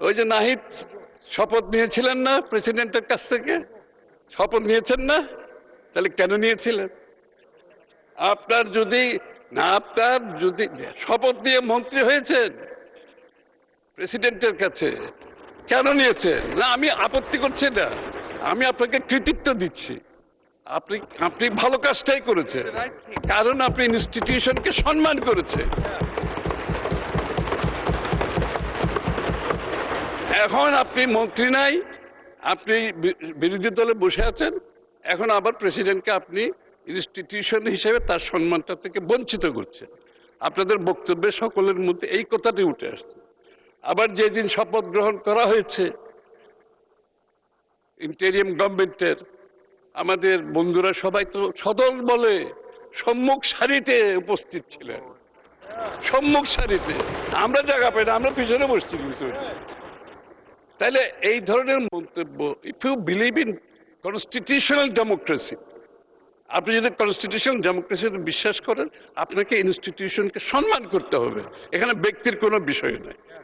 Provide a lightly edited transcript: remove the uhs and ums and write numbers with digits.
ওই যে নাহিদ শপথ নিয়েছিলেন না প্রেসিডেন্টের কাছ থেকে? শপথ নিয়েছেন না? তাহলে কেন নিয়েছিলেন? আপনার যদি শপথ নিয়ে মন্ত্রী হয়েছেন প্রেসিডেন্টের কাছে, কেন নিয়েছেন? না, আমি আপত্তি করছি না, আমি আপনাকে কৃতিত্ব দিচ্ছি। আপনি আপনি ভালো কাজটাই করেছেন, কারণ আপনি ইনস্টিটিউশনকে সম্মান করেছেন। এখন আপনি মন্ত্রী নাই, আপনি বিরোধী দলে বসে আছেন, এখন আবার প্রেসিডেন্টকে আপনি ইনস্টিটিউশন হিসেবে তার সম্মানটা থেকে বঞ্চিত করছেন। আপনাদের বক্তব্যে সকলের মধ্যে এই কথাটি উঠে আসছে। আবার যেদিন শপথ গ্রহণ করা হয়েছে ইন্টেরিয়াম গভর্নমেন্টের, আমাদের বন্ধুরা সবাই তো সদল বলে সম্মুখ সারিতে উপস্থিত ছিলেন, সম্মুখ সারিতে। আমরা জায়গা পাই না, আমরা পিছনে বসছি। তাহলে এই ধরনের মন্তব্য, if you believe in constitutional democracy, আপনি যদি কনস্টিটিউশনাল ডেমোক্রেসিতে বিশ্বাস করেন, আপনাকে ইনস্টিটিউশনকে সম্মান করতে হবে। এখানে ব্যক্তির কোনো বিষয় নয়।